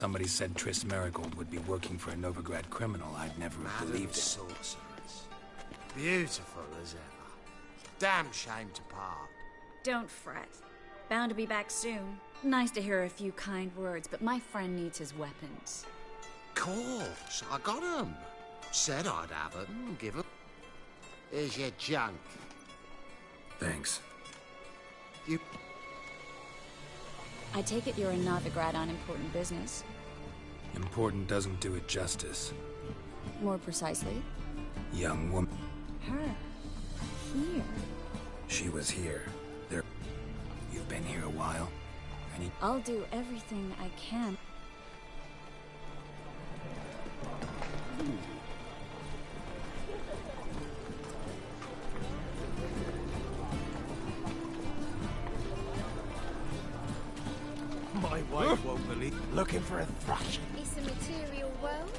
Somebody said Triss Merigold would be working for a Novigrad criminal. I'd never have believed it. Sorceress. Beautiful as ever. Damn shame to part. Don't fret. Bound to be back soon. Nice to hear a few kind words, but my friend needs his weapons. Course, I got 'em. Said I'd have 'em, give 'em. Here's your junk. Thanks. You... I take it you're a Novigrad on important business. Important doesn't do it justice. More precisely? Young woman. Her. Here. She was here. There. You've been here a while. I'll do everything I can. My wife won't believe. Looking for a thrashing. It's a material world.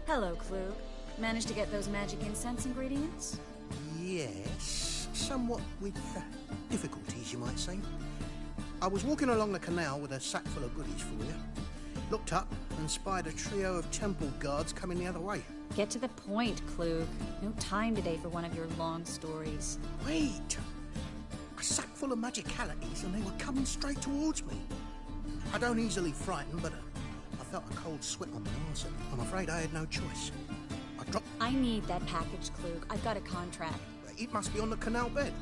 Hello, Klug. Managed to get those magic incense ingredients? Yes, somewhat with difficulties, you might say. I was walking along the canal with a sack full of goodies for you. Looked up and spied a trio of temple guards coming the other way. Get to the point, Klug. No time today for one of your long stories. Wait! A sack full of magicalities and they were coming straight towards me. I don't easily frighten, but I felt a cold sweat on my arse and I'm afraid I had no choice. I dropped... I need that package, Klug. I've got a contract. It must be on the canal bed.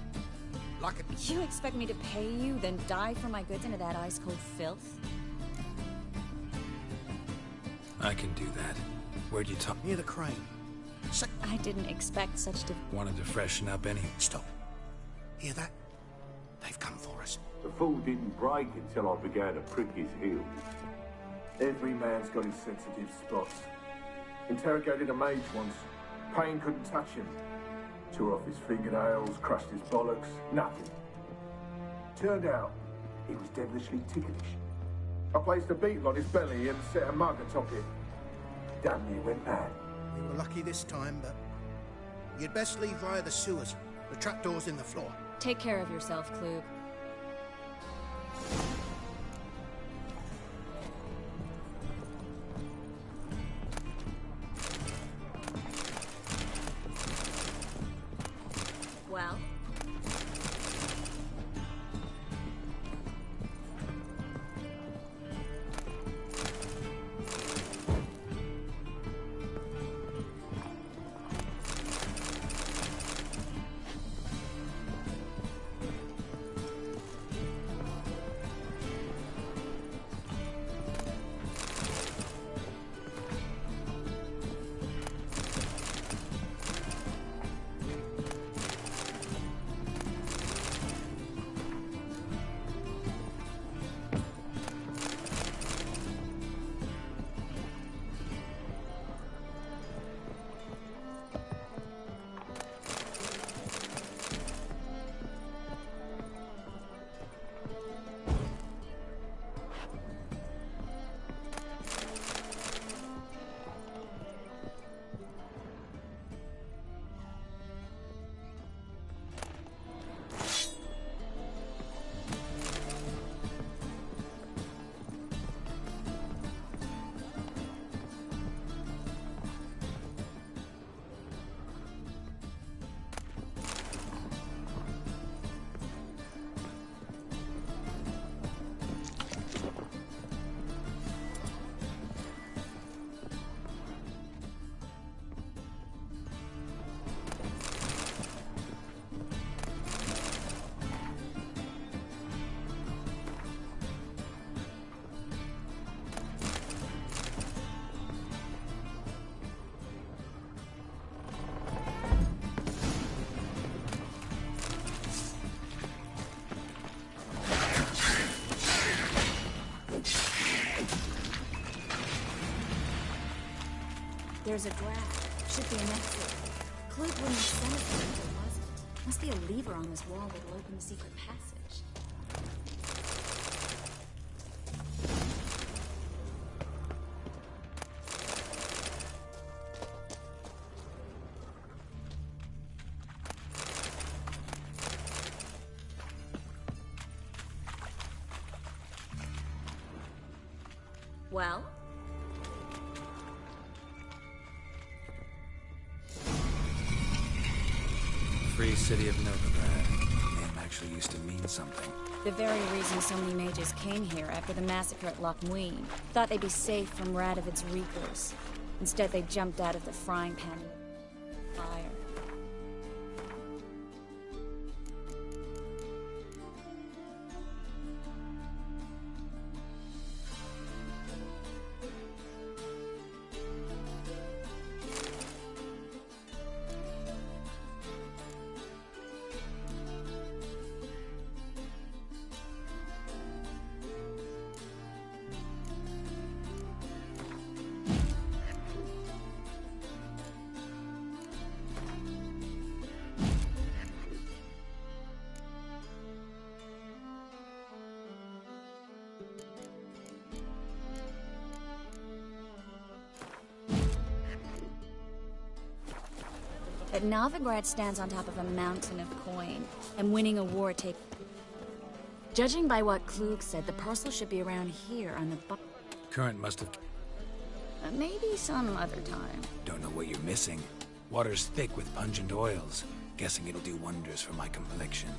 Like a... You expect me to pay you, then dive for my goods into that ice-cold filth? I can do that. Where'd you talk? Near the crane. I didn't expect such to... Wanted to freshen up any... Stop. Hear that? They've come for us. The fool didn't break until I began to prick his heels. Every man's got his sensitive spots. Interrogated a mage once. Pain couldn't touch him. Tore off his fingernails, crushed his bollocks, nothing. Turned out, he was devilishly ticklish. I placed a beetle on his belly and set a mug atop it. Damn near went mad. We were lucky this time, but you'd best leave via the sewers. The trapdoor's in the floor. Take care of yourself, Klug. Well? There's a draft. Should be an exit. Klug wouldn't have sent it if it wasn't. Must be a lever on this wall that'll open the secret passage. Well? Free city of Novigrad. Name actually used to mean something. The very reason so many mages came here after the massacre at Loch Muin. Thought they'd be safe from Radovid's reapers. Instead, they jumped out of the frying pan and fire. But Novigrad stands on top of a mountain of coin, and winning a war take... Judging by what Klug said, the parcel should be around here on the Current must have... maybe some other time. Don't know what you're missing. Water's thick with pungent oils. Guessing it'll do wonders for my complexion.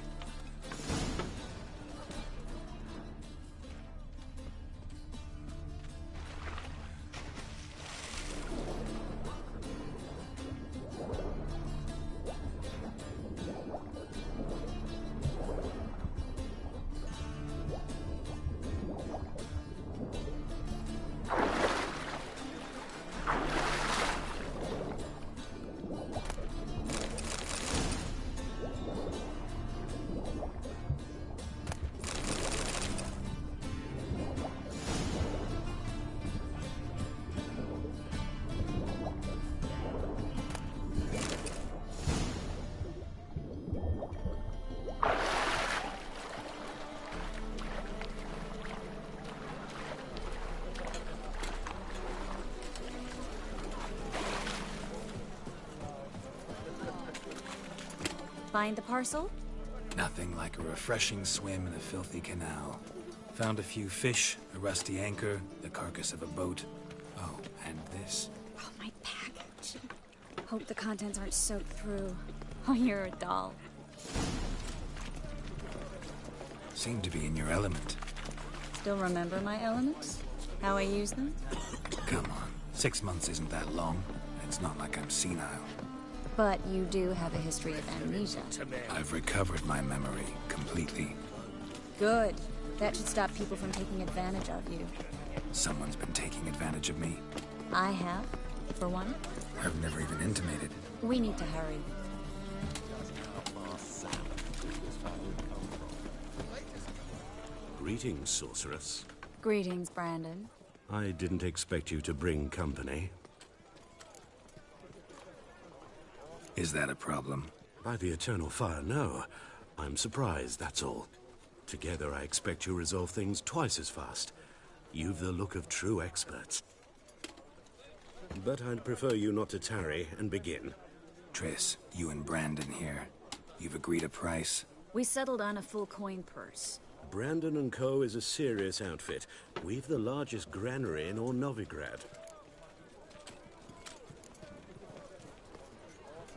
Find the parcel? Nothing like a refreshing swim in a filthy canal. Found a few fish, a rusty anchor, the carcass of a boat. Oh, and this. Oh, my package. Hope the contents aren't soaked through. Oh, you're a doll. Seem to be in your element. Still remember my elements? How I use them? Come on. 6 months isn't that long. It's not like I'm senile. But you do have a history of amnesia. I've recovered my memory completely. Good. That should stop people from taking advantage of you. Someone's been taking advantage of me. I have, for one. I've never even intimated. We need to hurry. Greetings, sorceress. Greetings, Brandon. I didn't expect you to bring company. Is that a problem? By the eternal fire, no. I'm surprised, that's all. Together, I expect you resolve things twice as fast. You've the look of true experts. But I'd prefer you not to tarry and begin. Triss, you and Brandon here. You've agreed a price? We settled on a full coin purse. Brandon & Co. is a serious outfit. We've the largest granary in all Novigrad.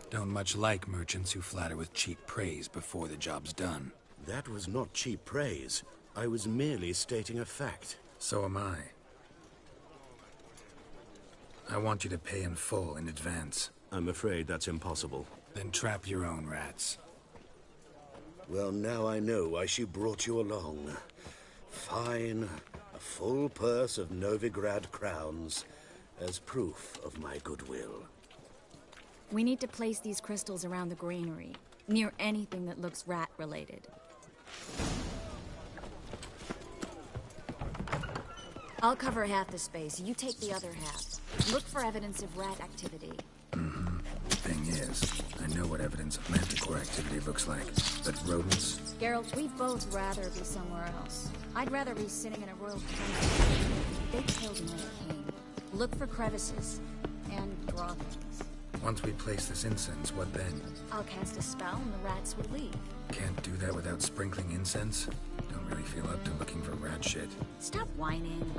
Don't much like merchants who flatter with cheap praise before the job's done. That was not cheap praise. I was merely stating a fact. So am I. I want you to pay in full in advance. I'm afraid that's impossible. Then trap your own rats. Well, now I know why she brought you along. Fine. A full purse of Novigrad crowns as proof of my goodwill. We need to place these crystals around the granary, near anything that looks rat-related. I'll cover half the space, you take the other half. Look for evidence of rat activity. Thing is, I know what evidence of manticore activity looks like, but rodents? Geralt, we'd both rather be somewhere else. I'd rather be sitting in a royal country. They killed my king. Look for crevices. And draw things. Once we place this incense, what then? I'll cast a spell and the rats will leave. Can't do that without sprinkling incense? Don't really feel up to looking for rat shit. Stop whining.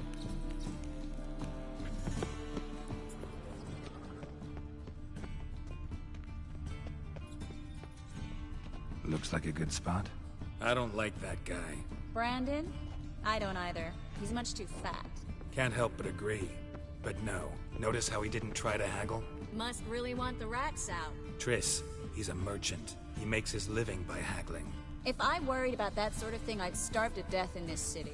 Looks like a good spot. I don't like that guy. Brandon? I don't either. He's much too fat. Can't help but agree. But no. Notice how he didn't try to haggle? Must really want the rats out. Triss, he's a merchant. He makes his living by haggling. If I worried about that sort of thing, I'd starve to death in this city.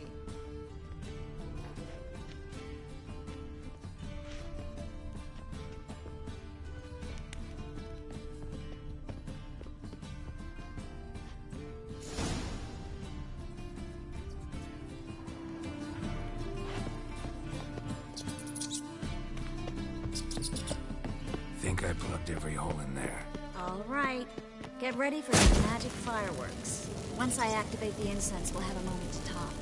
Think I plugged every hole in there. All right. Get ready for some magic fireworks. Once I activate the incense, we'll have a moment to talk.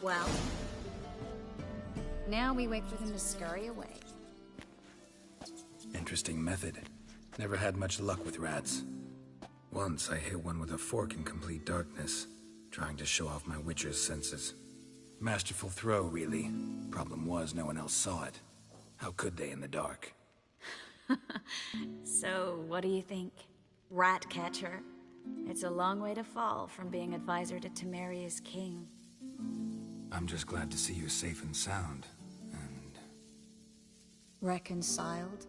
Well, now we wait for them to scurry away. Interesting method. Never had much luck with rats. Once I hit one with a fork in complete darkness, trying to show off my witcher's senses. Masterful throw, really. Problem was, no one else saw it. How could they in the dark? So, what do you think? Rat catcher? It's a long way to fall from being advisor to Temeria's king. I'm just glad to see you safe and sound. And... Reconciled?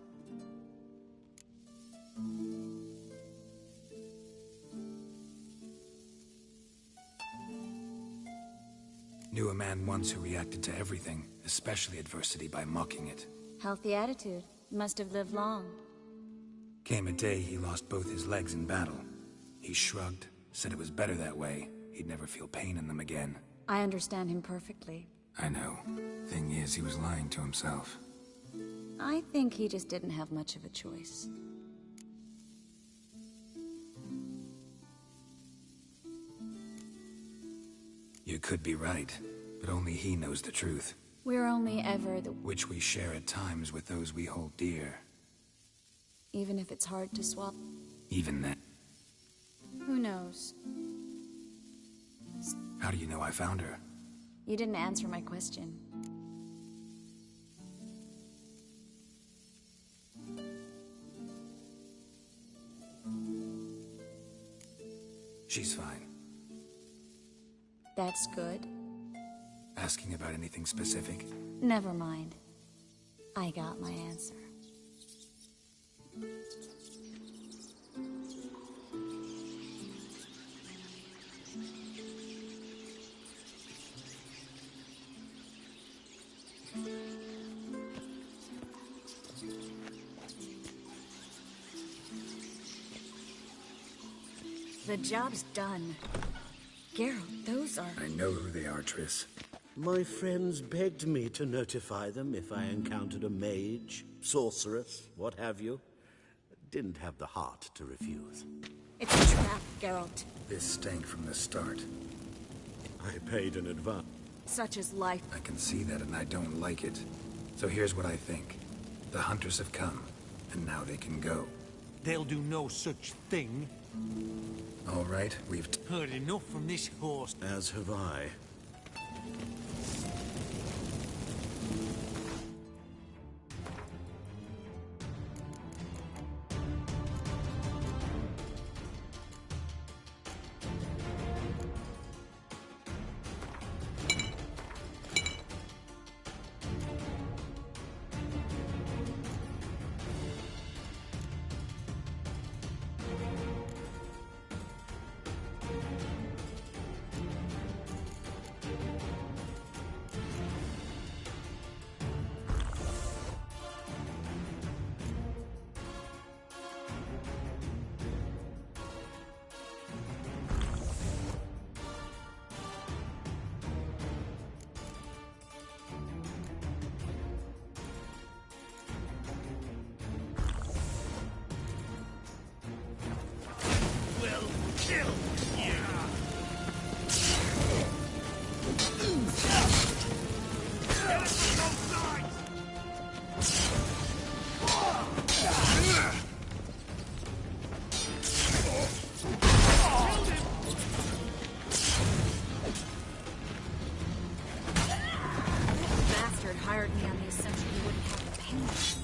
Knew a man once who reacted to everything, especially adversity, by mocking it. Healthy attitude. Must have lived long. Came a day he lost both his legs in battle. He shrugged, said it was better that way. He'd never feel pain in them again. I understand him perfectly. I know. Thing is, he was lying to himself. I think he just didn't have much of a choice. You could be right, but only he knows the truth. We're only ever the... Which we share at times with those we hold dear. Even if it's hard to swap. Even then. Who knows? How do you know I found her? You didn't answer my question. She's fine. That's good. Asking about anything specific? Never mind. I got my answer. The job's done. Geralt, those are... I know who they are, Triss. My friends begged me to notify them if I encountered a mage, sorceress, what have you. Didn't have the heart to refuse. It's a trap, Geralt. This stank from the start. I paid in advance. Such is life. I can see that and I don't like it. So here's what I think. The hunters have come, and now they can go. They'll do no such thing. All right, we've... Heard enough from this horse. As have I.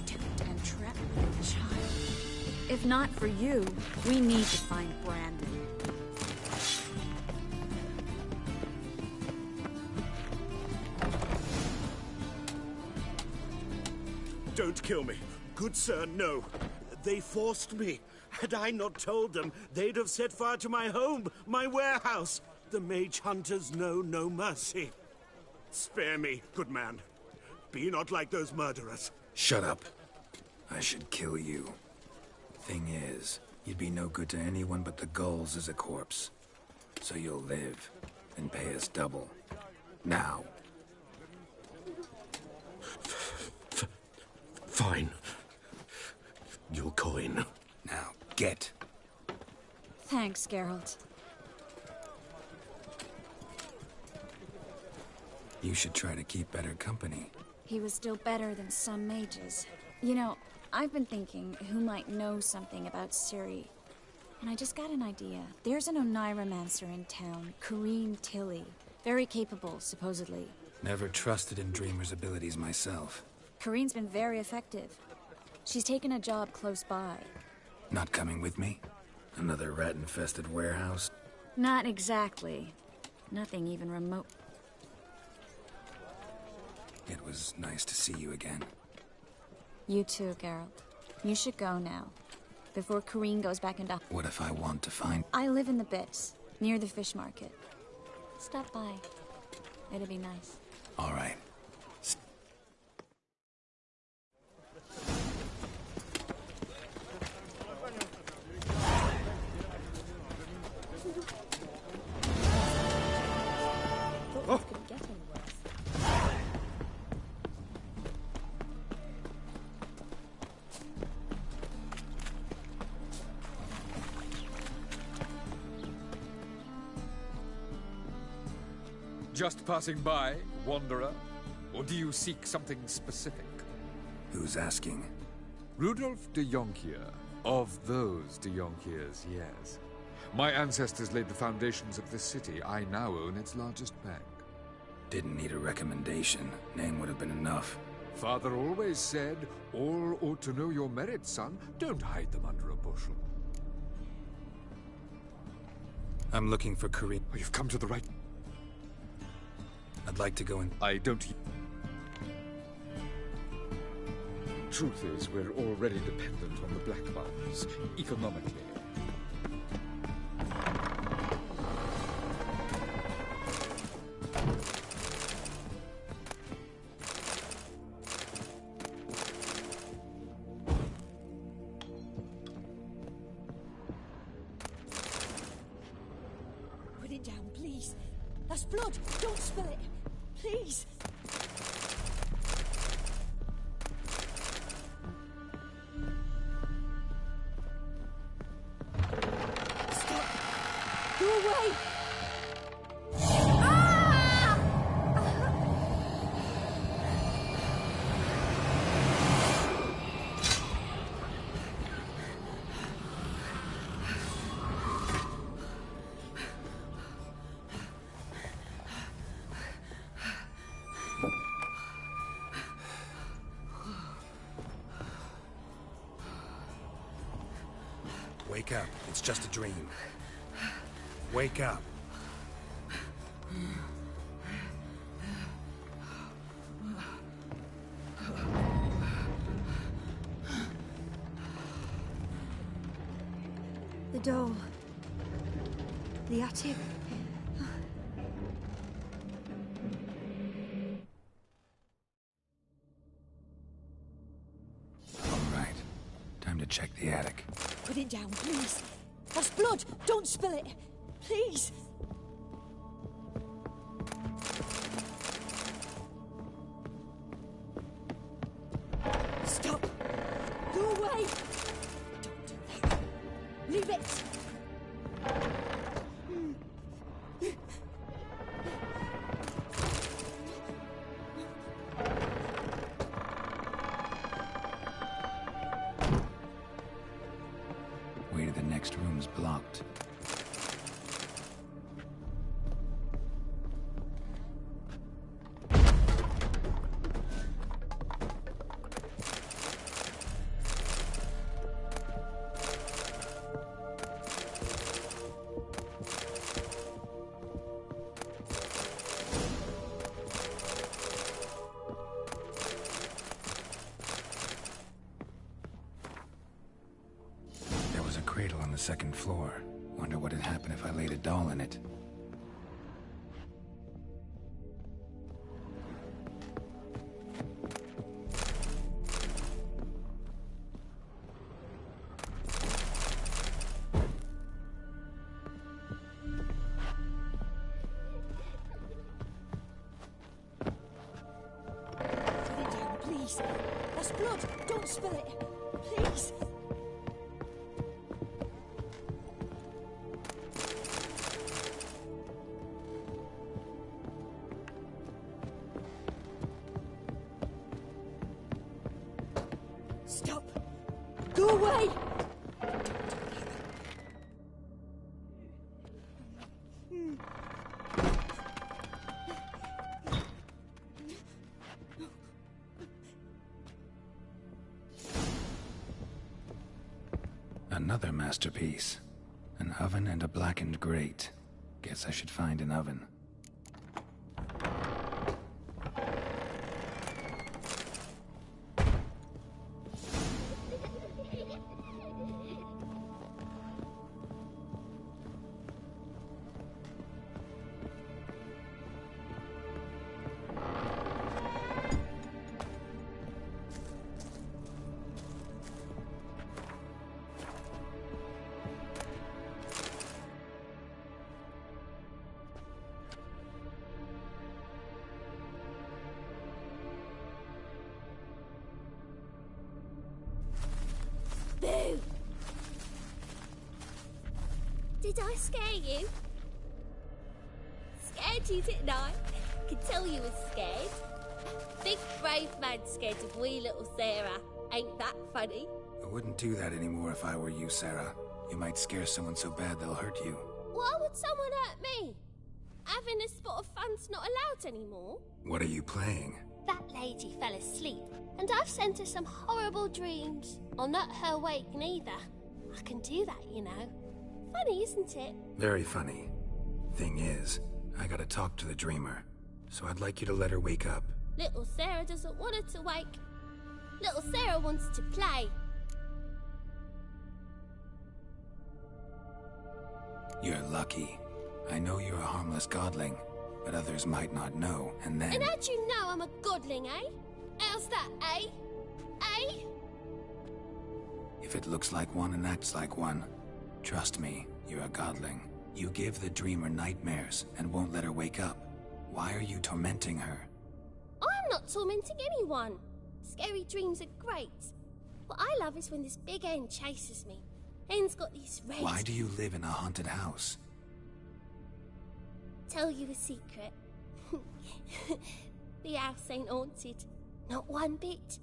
To entrap my child. If not for you, we need to find Brandon. Don't kill me. Good sir, no. They forced me. Had I not told them, they'd have set fire to my home, my warehouse. The mage hunters know no mercy. Spare me, good man. Be not like those murderers. Shut up. I should kill you. Thing is, you'd be no good to anyone but the gulls as a corpse. So you'll live and pay us double. Now. Fine. Your coin. Now, get. Thanks, Geralt. You should try to keep better company. He was still better than some mages. You know, I've been thinking who might know something about Ciri. And I just got an idea. There's an Oneiromancer in town, Corrine Tilly. Very capable, supposedly. Never trusted in Dreamer's abilities myself. Corrine's been very effective. She's taken a job close by. Not coming with me? Another rat-infested warehouse? Not exactly. Nothing even remote. It was nice to see you again. You too, Geralt. You should go now. Before Corrine goes back into... What if I want to find... I live in the Bits, near the fish market. Stop by. It'll be nice. All right. Just passing by, wanderer? Or do you seek something specific? Who's asking? Rudolf de Jonkier. Of those de Jonkiers, yes. My ancestors laid the foundations of this city. I now own its largest bank. Didn't need a recommendation. Name would have been enough. Father always said, all ought to know your merits, son. Don't hide them under a bushel. I'm looking for Corrine. Oh, you've come to the right... I'd like to go in. I don't... Truth is, we're already dependent on the Black Mountains, economically. Put it down, please. That's blood. Don't spill it. Please. Stop. Go away. Wake up. It's just a dream. Wake up. The dome. The attic. All right. Time to check the attic. Put it down, please. That's blood. Don't spill it. Please. Stop. Go away. Don't do that. Leave it. Way to the next room's blocked. cradle on the second floor. Wonder what'd happen if I laid a doll in it. Put it down, please. That's blood. Don't spill it. Please. Stop. Go away. Another masterpiece. An oven and a blackened grate. Guess I should find an oven. Boo! Did I scare you? Scared you, didn't I? Could tell you was scared. Big brave man scared of wee little Sarah. Ain't that funny? I wouldn't do that anymore if I were you, Sarah. You might scare someone so bad they'll hurt you. Why would someone hurt me? Having a spot of fun's not allowed anymore. What are you playing? That lady fell asleep, and I've sent her some horrible dreams. I'll not her wake neither. I can do that, you know. Funny, isn't it? Very funny. Thing is, I gotta talk to the dreamer. So I'd like you to let her wake up. Little Sarah doesn't want her to wake. Little Sarah wants to play. You're lucky. I know you're a harmless godling, but others might not know, and then... And how'd you know I'm a godling, eh? How's that, eh? Eh? If it looks like one and acts like one, trust me, you're a godling. You give the dreamer nightmares and won't let her wake up. Why are you tormenting her? I'm not tormenting anyone. Scary dreams are great. What I love is when this big hen chases me. Hen's got these red... Why do you live in a haunted house? Tell you a secret. The house ain't haunted. Not one bit.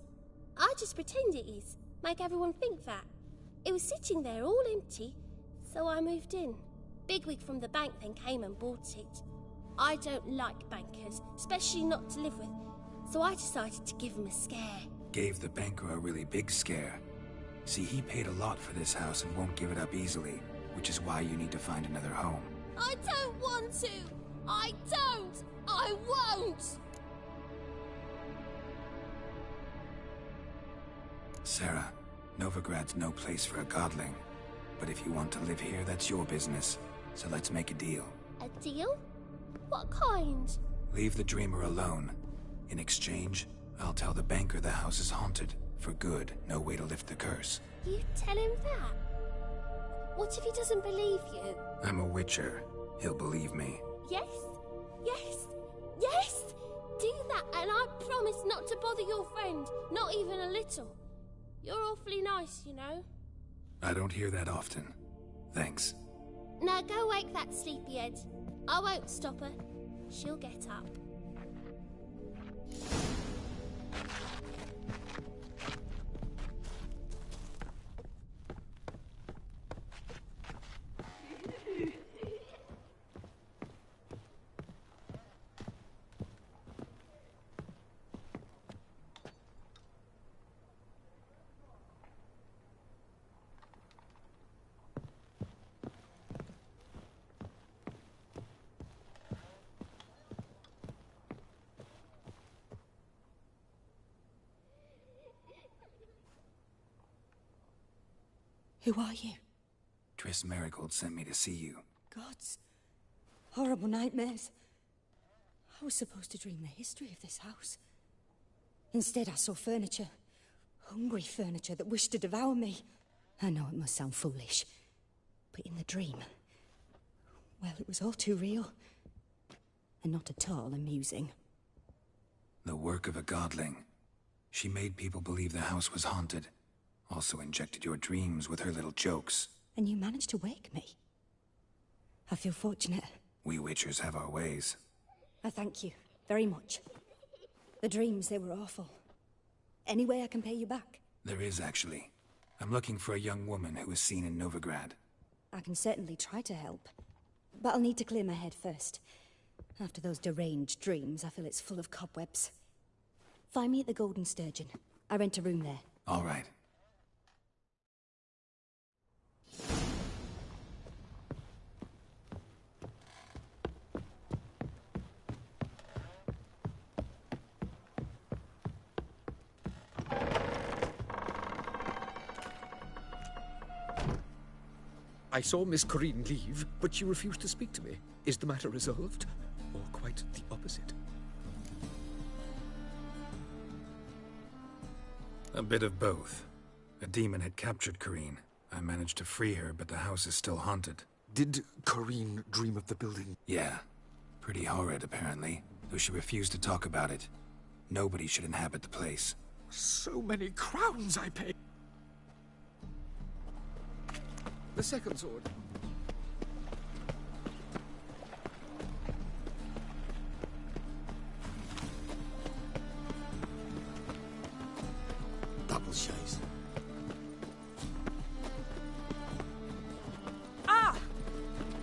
I just pretend it is. Make everyone think that. It was sitting there all empty, so I moved in. Bigwig from the bank then came and bought it. I don't like bankers, especially not to live with, so I decided to give him a scare. Gave the banker a really big scare. See, he paid a lot for this house and won't give it up easily, which is why you need to find another home. I don't want to! I don't! I won't! Sarah, Novigrad's no place for a godling. But if you want to live here, that's your business. So let's make a deal. A deal? What kind? Leave the dreamer alone. In exchange, I'll tell the banker the house is haunted. For good, no way to lift the curse. You tell him that? What if he doesn't believe you? I'm a witcher. He'll believe me. Yes? Yes? Yes! Do that, and I promise not to bother your friend. Not even a little. You're awfully nice, you know. I don't hear that often. Thanks. Now go wake that sleepyhead. I won't stop her. She'll get up. Who are you? Triss Merigold sent me to see you. Gods. Horrible nightmares. I was supposed to dream the history of this house. Instead, I saw furniture. Hungry furniture that wished to devour me. I know it must sound foolish, but in the dream, well, it was all too real. And not at all amusing. The work of a godling. She made people believe the house was haunted. Also injected your dreams with her little jokes. And you managed to wake me. I feel fortunate. We Witchers have our ways. I thank you very much. The dreams, they were awful. Any way I can pay you back? There is, actually. I'm looking for a young woman who was seen in Novigrad. I can certainly try to help. But I'll need to clear my head first. After those deranged dreams, I feel it's full of cobwebs. Find me at the Golden Sturgeon. I rent a room there. All right. I saw Miss Corinne leave, but she refused to speak to me. Is the matter resolved? Or quite the opposite? A bit of both. A demon had captured Corinne. I managed to free her, but the house is still haunted. Did Corinne dream of the building? Yeah. Pretty horrid, apparently, though she refused to talk about it. Nobody should inhabit the place. So many crowns I paid. The second sword. Double chase. Ah!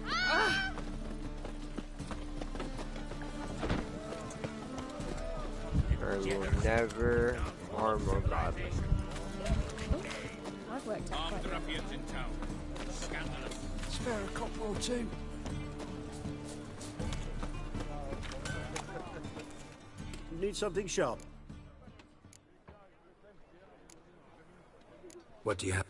Ah! I will never harm a godling. I've worked out quite well. in town. Scandalous. Spare a copper or two. Need something sharp. What do you have?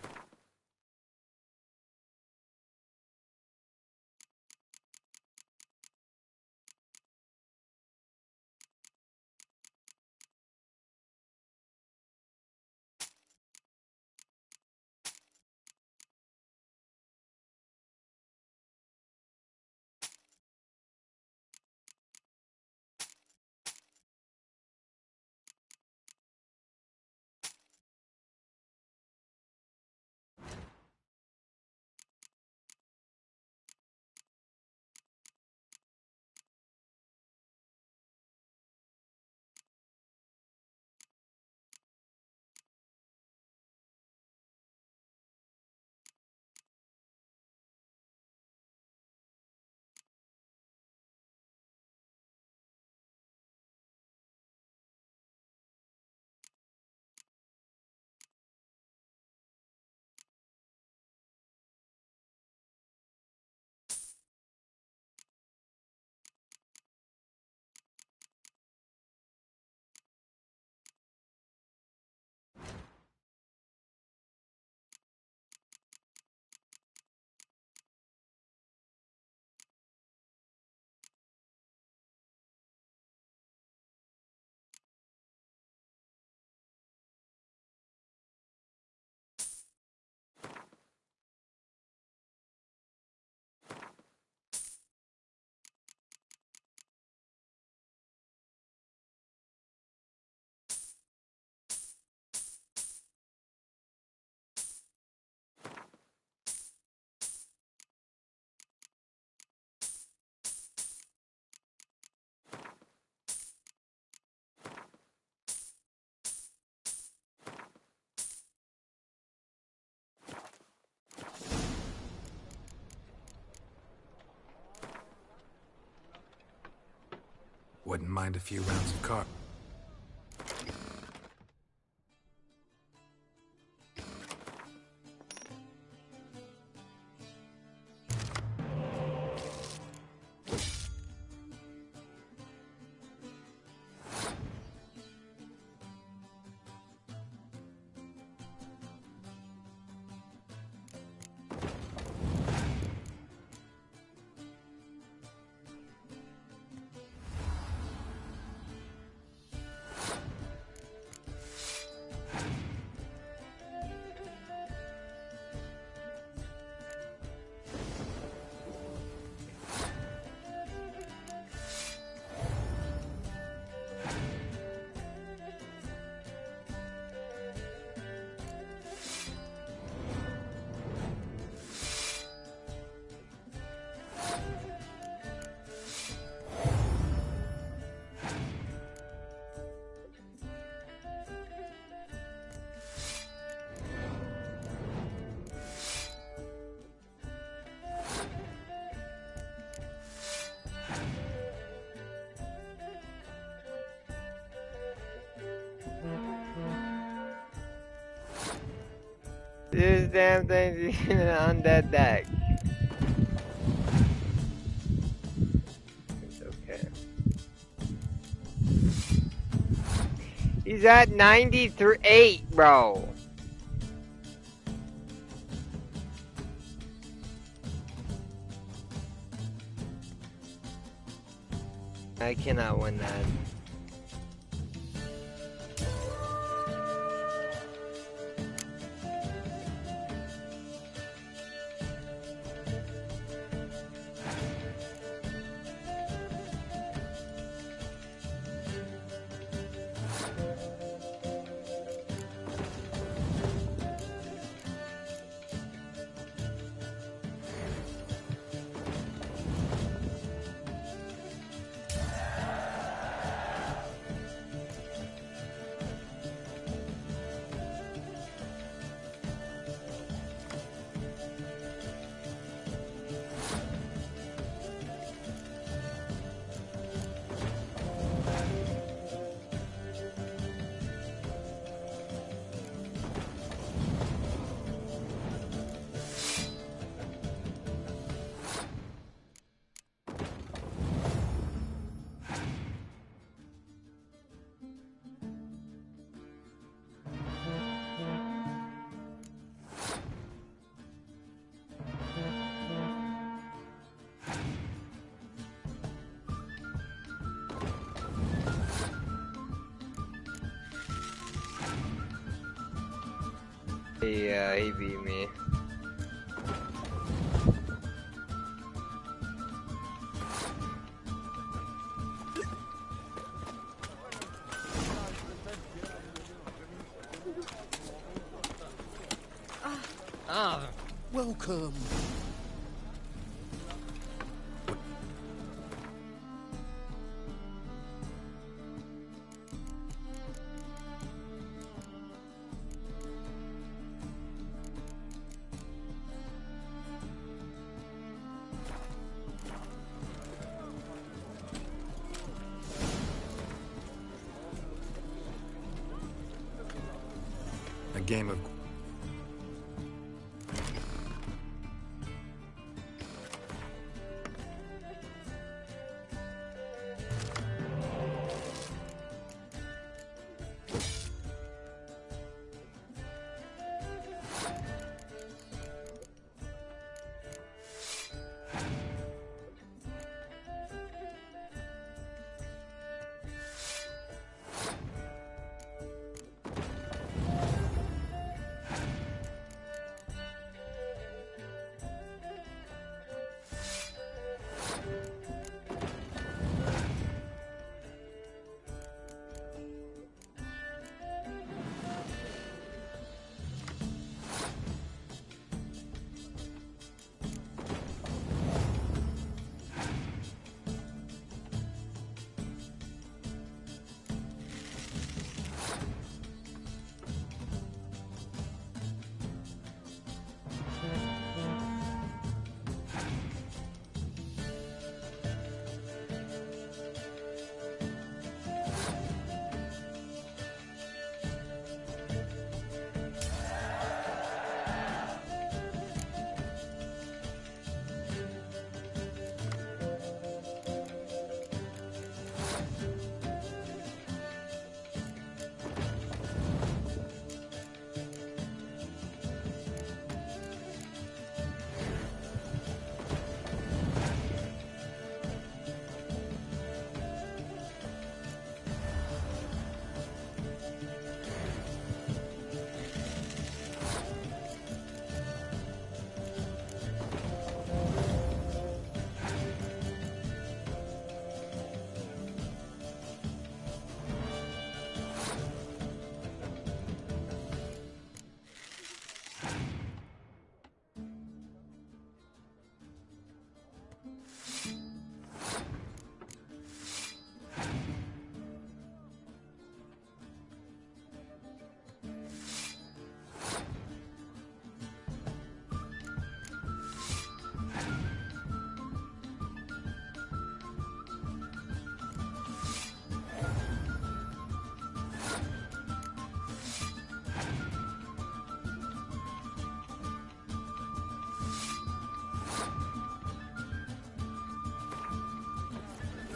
Wouldn't mind a few rounds of car. This damn thing's on that deck. It's okay. He's at 93.8, bro. I cannot win that. Yeah, he beat me. Welcome. A game of...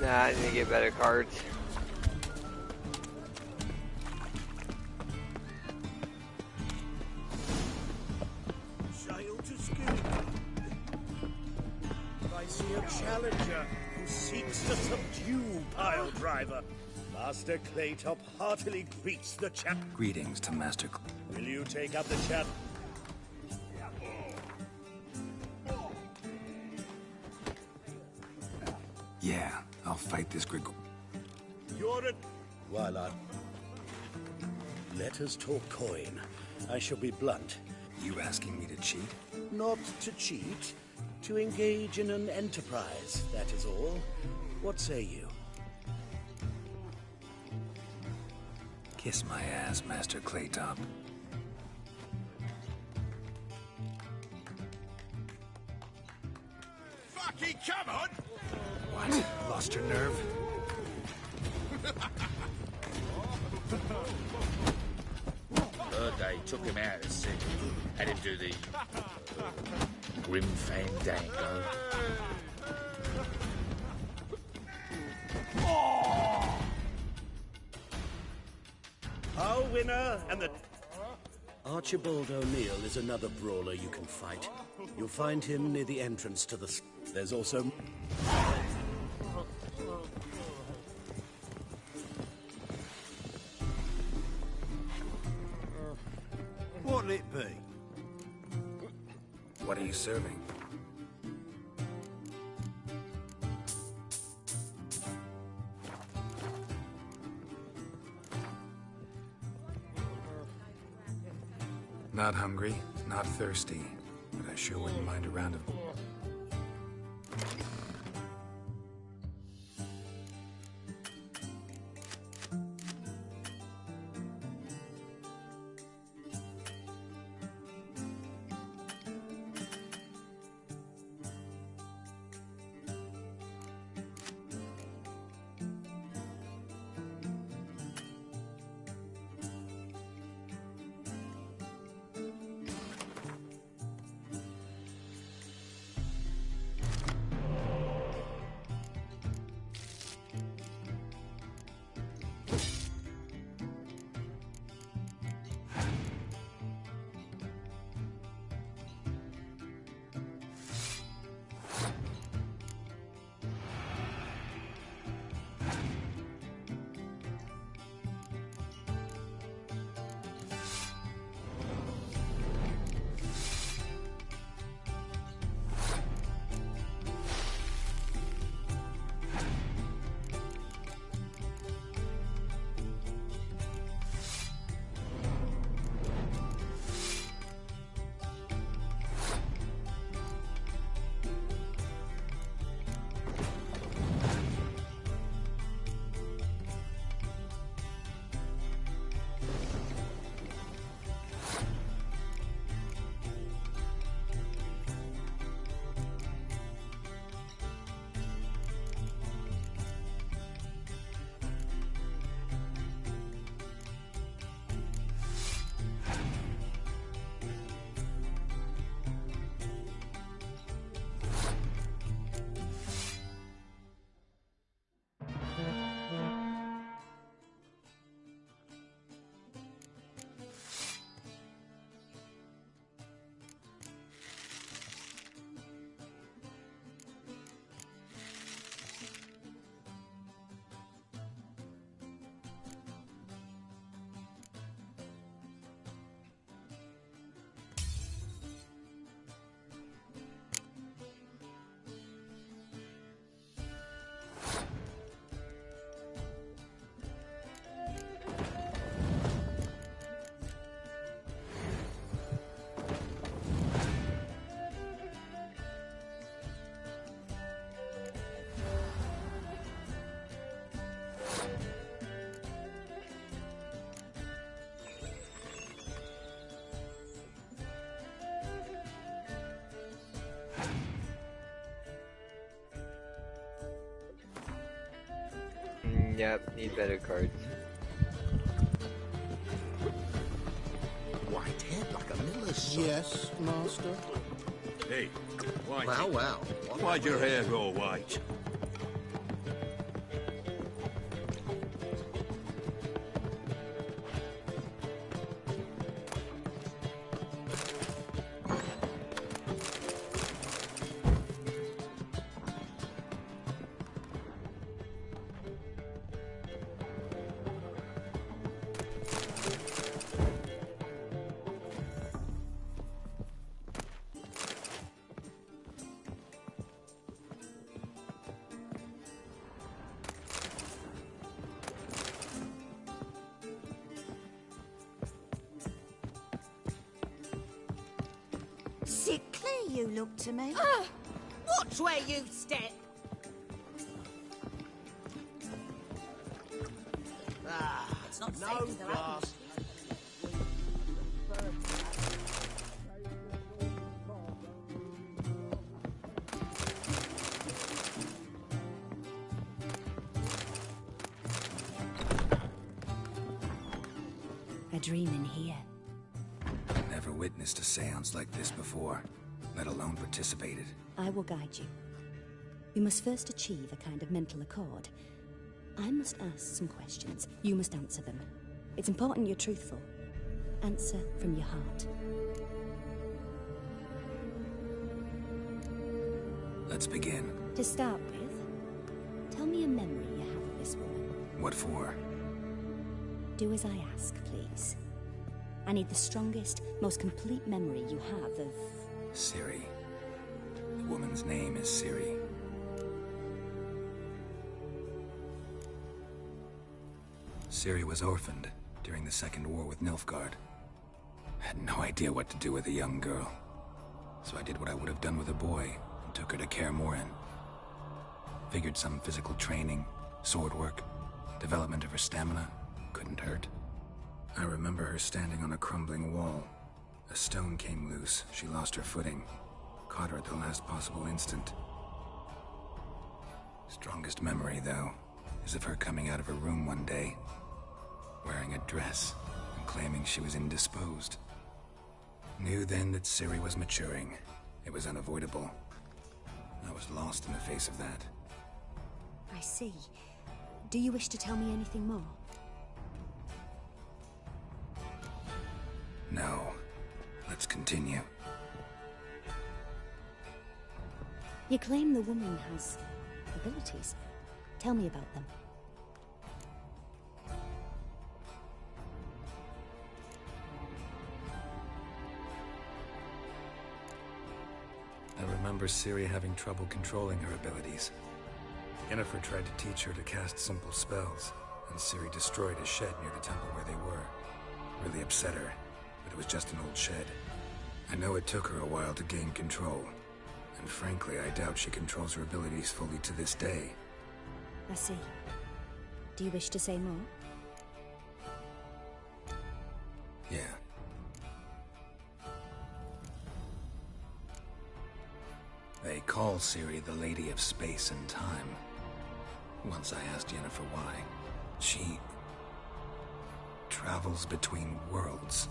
Nah, I need to get better cards. Sail to skin. I see a challenger who seeks to subdue Pile Driver. Master Claytop heartily greets the chap. Greetings to Master Will you take up the chap? Yeah, I'll fight this Grigor. You're a... While I... Let us talk coin. I shall be blunt. You asking me to cheat? Not to cheat. To engage in an enterprise, that is all. What say you? Kiss my ass, Master Claytop. Fucking come on! What? Lost your nerve? Heard they took him out of the city. Had him do the grim fandango. Our winner and the... Archibald O'Neill is another brawler you can fight. You'll find him near the entrance to the... There's also... What'll it be? What are you serving? Not hungry, not thirsty, but I sure wouldn't mind a round of... Yep, need better cards. White head like a miller's son. Yes, Master. Hey, White. Well. Why'd your hair go white? Sickly you look to me. Watch where you step. It's not safe to go out. A dream in here. Never witnessed a seance like this before, let alone participated. I will guide you. You must first achieve a kind of mental accord. I must ask some questions. You must answer them. It's important you're truthful. Answer from your heart. Let's begin. To start with, tell me a memory you have of this woman. What for? Do as I ask, please. I need the strongest, most complete memory you have of... Ciri. The woman's name is Ciri. Ciri was orphaned during the Second War with Nilfgaard. I had no idea what to do with a young girl. So I did what I would have done with a boy and took her to Kaer Morhen. Figured some physical training, sword work, development of her stamina couldn't hurt. I remember her standing on a crumbling wall. A stone came loose, she lost her footing. Caught her at the last possible instant. Strongest memory, though, is of her coming out of her room one day, wearing a dress and claiming she was indisposed. Knew then that Ciri was maturing. It was unavoidable. I was lost in the face of that. I see. Do you wish to tell me anything more? No. Let's continue. You claim the woman has abilities. Tell me about them. I remember Ciri having trouble controlling her abilities. Yennefer tried to teach her to cast simple spells, and Ciri destroyed a shed near the temple where they were. Really upset her, but it was just an old shed. I know it took her a while to gain control, and frankly, I doubt she controls her abilities fully to this day. I see. Do you wish to say more? Yeah. They call Ciri the Lady of Space and Time. Once I asked Yennefer why. She travels between worlds.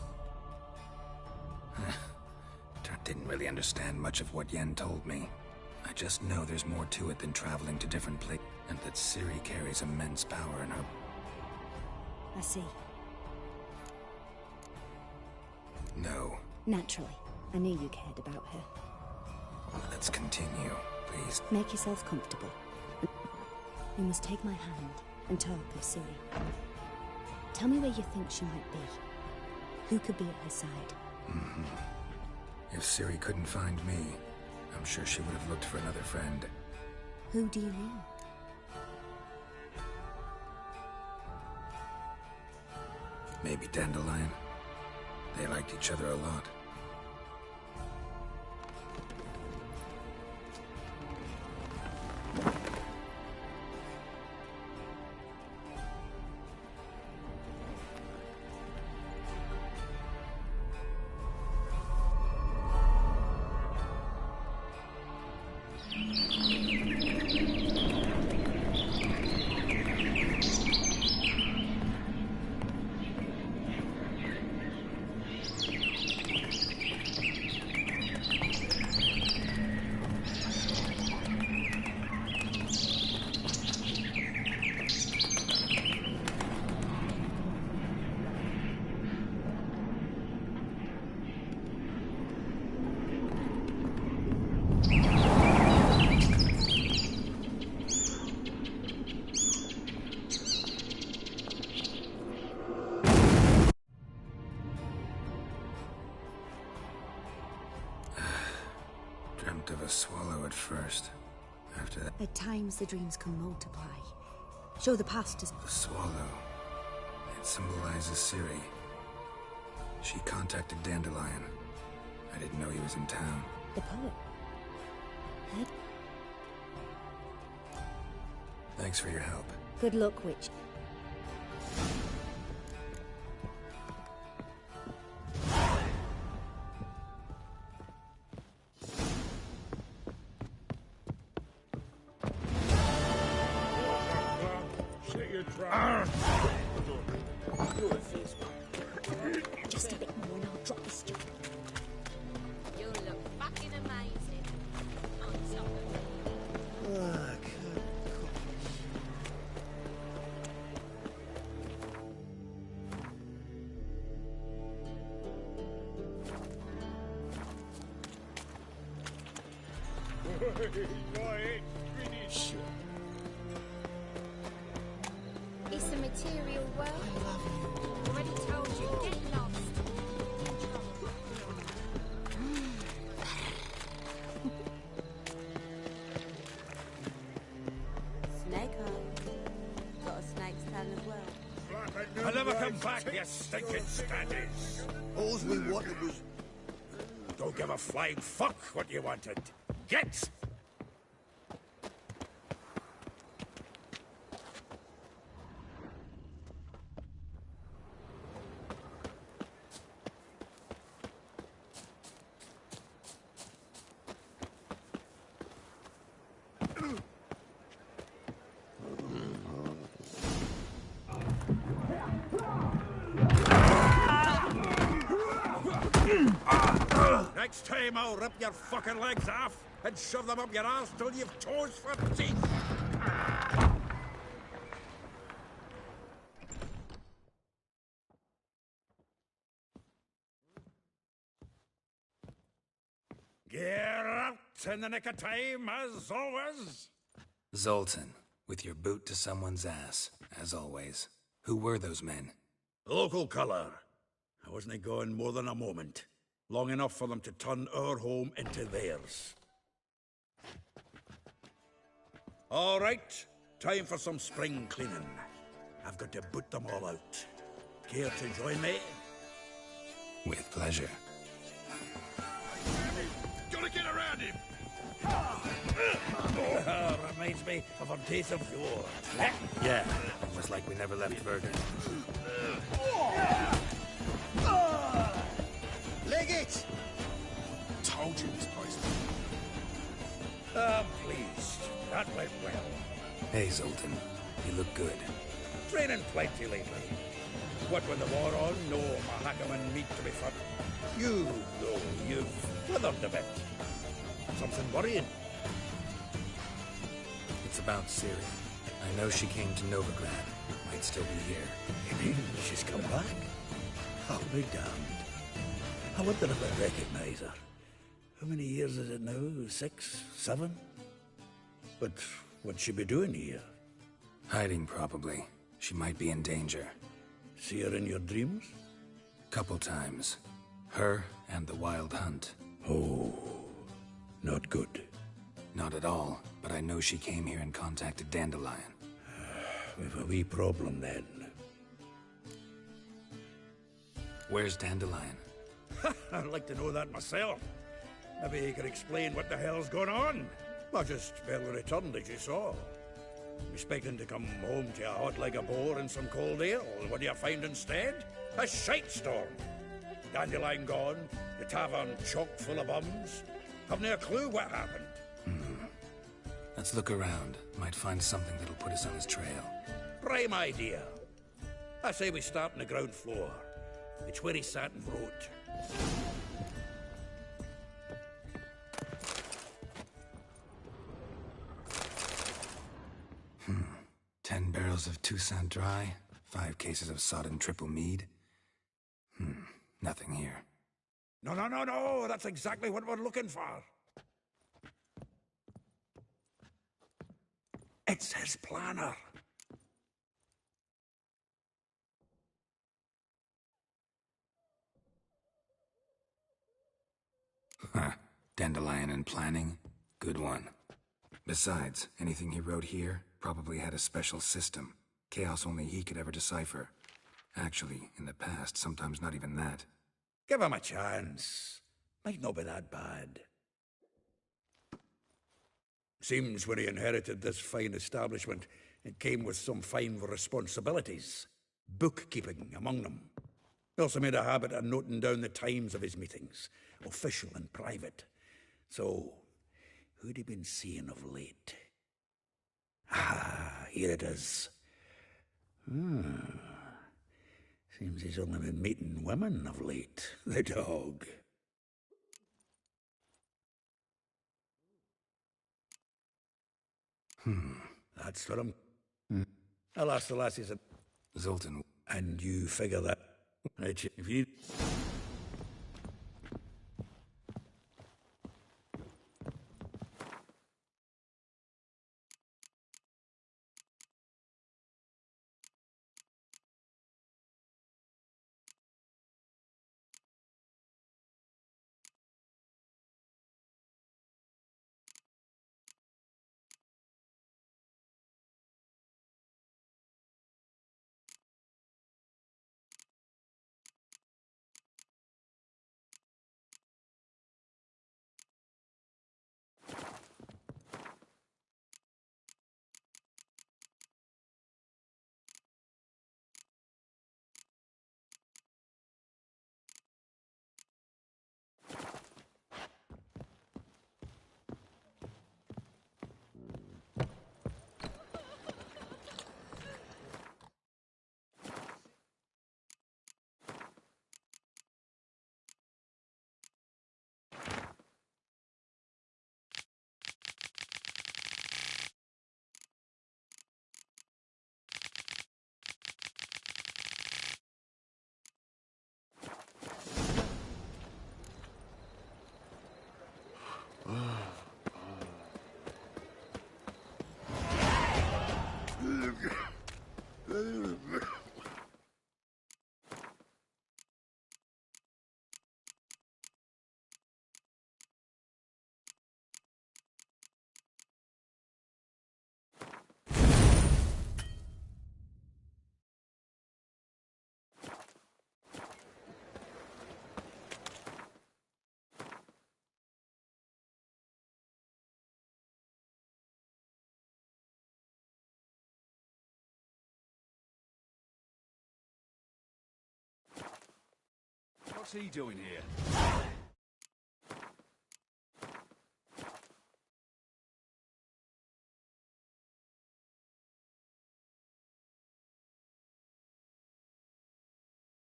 Didn't really understand much of what Yen told me. I just know there's more to it than traveling to different places, and that Ciri carries immense power in her. I see. No. Naturally. I knew you cared about her. Let's continue, please. Make yourself comfortable. You must take my hand and talk of Ciri. Tell me where you think she might be. Who could be at her side? If Ciri couldn't find me, I'm sure she would have looked for another friend. Who do you mean? Maybe Dandelion. They liked each other a lot. Dreamt of a swallow at first. After that... At times the dreams can multiply. Show the past as... The swallow. It symbolizes Ciri. She contacted Dandelion. I didn't know he was in town. The poet. Ed? Thanks for your help. Good luck, witch. Just a bit more and I'll drop this job. You look fucking amazing. On top of me. Sure. It's a material world. I love you. Already told you, get lost. Snake eye. Got a snake's tail as well. I'll never come back, you stinking standards. All we wanted was... Don't give a flying fuck what you wanted. Get! Next time I'll rip your fucking legs off and shove them up your ass till you've toes for teeth. Get out in the nick of time, as always. Zoltan, with your boot to someone's ass, as always. Who were those men? Local colour. I wasn't gone more than a moment. Long enough for them to turn our home into theirs. All right, time for some spring cleaning. I've got to boot them all out. Care to join me? With pleasure. Gotta get around him! Reminds me of our days of yore. Yeah, almost like we never left Bergen. Leg it! Told you this place. I'm pleased. That went well. Hey, Zoltan. You look good. Training plenty lately. What with the war on, no Mahakaman meat to be fun. You, though, you've withered a bit. Something worrying. It's about Ciri. I know she came to Novigrad. Might still be here. You mean she's come back? I'll be damned. I wonder if I'd recognize her. How many years is it now? 6, 7? But what'd she be doing here? Hiding, probably. She might be in danger. See her in your dreams? Couple times. Her and the Wild Hunt. Oh, not good. Not at all, but I know she came here and contacted Dandelion. We've a wee problem then. Where's Dandelion? I'd like to know that myself. Maybe he could explain what the hell's going on. I just barely returned, as you saw. Expecting to come home to a hot like a boar and some cold ale. What do you find instead? A shitestorm. Dandelion gone, the tavern chock full of bums. Haven't a clue what happened. Let's look around. Might find something that'll put us on his trail. Prime idea. I say we start on the ground floor. It's where he sat and wrote. Hmm. 10 barrels of Toussaint Dry, 5 cases of sodden triple mead. Nothing here. No, that's exactly what we're looking for. It's his planner. Dandelion and planning? Good one. Besides, anything he wrote here probably had a special system. Chaos only he could ever decipher. Actually, in the past, sometimes not even that. Give him a chance. Might not be that bad. Seems when he inherited this fine establishment, it came with some fine responsibilities. Bookkeeping among them. He also made a habit of noting down the times of his meetings, official and private. So, who'd he been seeing of late? Ah, here it is. Seems he's only been meeting women of late, the dog. That's what I'm... I'll ask the lassies at... Zoltan. And you figure that... Right, if you... What's he doing here?